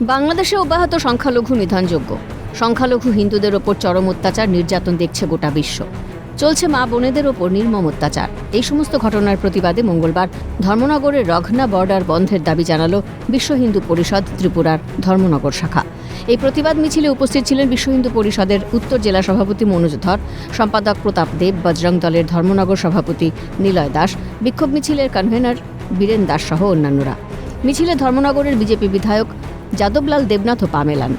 বাংলাদেশে অব্যাহত সংখ্যালঘু নিধনযোগ্য। সংখ্যালঘু হিন্দুদের ওপর চরম অত্যাচার নির্যাতন দেখছে গোটা বিশ্ব। চলছে মা বোনেদের ওপর নির্মম অত্যাচার। এই সমস্ত ঘটনার প্রতিবাদে মঙ্গলবার ধর্মনগরের রঘনা বর্ডার বন্ধের দাবি জানালো বিশ্ব হিন্দু পরিষদ ত্রিপুরার ধর্মনগর শাখা। এই প্রতিবাদ মিছিলে উপস্থিত ছিলেন বিশ্ব হিন্দু পরিষদের উত্তর জেলা সভাপতি মনোজ ধর, সম্পাদক প্রতাপ দেব, বজরং দলের ধর্মনগর সভাপতি নিলয় দাস, বিক্ষোভ মিছিলের কনভেনর বীরেন দাস সহ অন্যান্যরা। মিছিলে ধর্মনগরের বিজেপি বিধায়ক যাদবলাল দেবনাথও পা মেলান।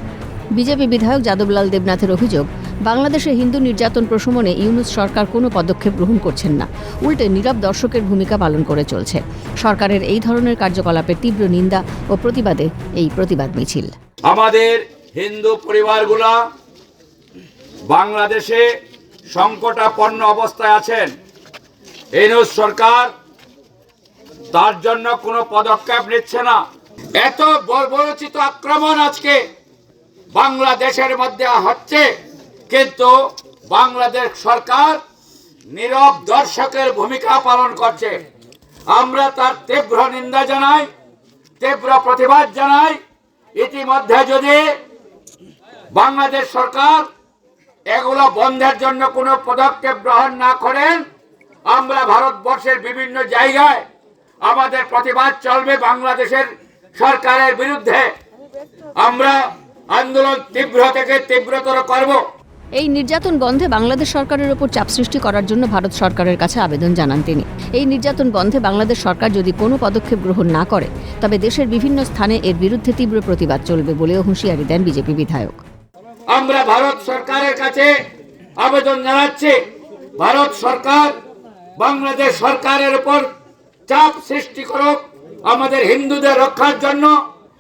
বিজেপি বিধায়ক যাদবলাল দেবনাথের অভিযোগ, বাংলাদেশে হিন্দু নির্যাতন প্রশমনে ইউনূস সরকার কোনো পদক্ষেপ গ্রহণ করছেন না, উল্টে নীরব দর্শকের ভূমিকা পালন করে চলছে। সরকারের এই ধরনের কার্যকলাপের তীব্র নিন্দা ও প্রতিবাদে এই প্রতিবাদ মিছিল। আমাদের হিন্দু পরিবারগুলা বাংলাদেশে সংকটাপন্ন অবস্থায় আছেন। ইউনূস সরকার তার জন্য কোনো পদক্ষেপ নিচ্ছে না। এত বর্বরোচিত আক্রমণ আজকে বাংলাদেশের মধ্যে হচ্ছে, কিন্তু বাংলাদেশ সরকার নীরব দর্শকের ভূমিকা পালন করছে। আমরা তার তীব্র নিন্দা জানাই, তীব্র প্রতিবাদ জানাই। ইতিমধ্যে যদি বাংলাদেশ সরকার এগুলো বন্ধের জন্য কোনো পদক্ষেপ গ্রহণ না করেন, আমরা ভারতবর্ষের বিভিন্ন জায়গায় আমাদের প্রতিবাদ চলবে বাংলাদেশের সরকারের বিরুদ্ধে। আমরা আন্দোলন তীব্র থেকে তীব্রতর করব। এই নির্যাতন বন্ধে বাংলাদেশ সরকারের ওপর চাপ সৃষ্টি করার জন্য ভারত সরকারের কাছে আবেদন জানান তিনি। এই নির্যাতন বন্ধে বাংলাদেশ সরকার যদি কোনো পদক্ষেপ গ্রহণ না করে, তবে দেশের বিভিন্ন স্থানে এর বিরুদ্ধে তীব্র প্রতিবাদ চলবে বলেও হুঁশিয়ারি দেন বিজেপি বিধায়ক। আমরা ভারত সরকারের কাছে আবেদন জানাচ্ছি, ভারত সরকার বাংলাদেশ সরকারের উপর চাপ সৃষ্টি করুক, আমাদের হিন্দুদের রক্ষার জন্য,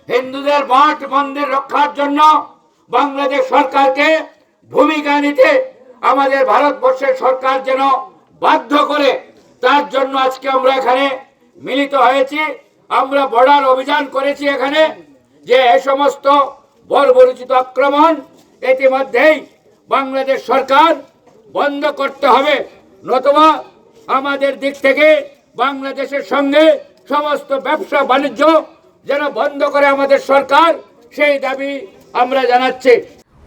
হিন্দুদের মঠ মন্দির রক্ষার জন্য বাংলাদেশ সরকারকে ভূমিকা নিতে আমাদের ভারতবর্ষের সরকার যেন বাধ্য করে। তার জন্য আজকে আমরা এখানে মিলিত হয়েছি। আমরা বর্ডার অভিযান করেছি এখানে, যে এই সমস্ত বর্বরোচিত আক্রমণ ইতিমধ্যেই বাংলাদেশ সরকার বন্ধ করতে হবে, নতুবা আমাদের দিক থেকে বাংলাদেশের সঙ্গে সমস্ত ব্যবসা বাণিজ্য যেন বন্ধ করে আমাদের সরকার, সেই দাবি আমরা জানাচ্ছি।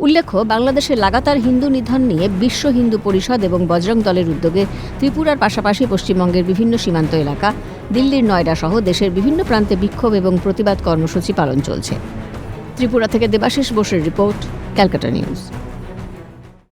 উল্লেখ্য, বাংলাদেশে লাগাতার হিন্দু নিধন নিয়ে বিশ্ব হিন্দু পরিষদ এবং বজরং দলের উদ্যোগে ত্রিপুরার পাশাপাশি পশ্চিমবঙ্গের বিভিন্ন সীমান্ত এলাকা, দিল্লির নয়ডা সহ দেশের বিভিন্ন প্রান্তে বিক্ষোভ এবং প্রতিবাদ কর্মসূচি পালন চলছে। ত্রিপুরা থেকে দেবাশিস বোসের রিপোর্ট, ক্যালকাটা নিউজ।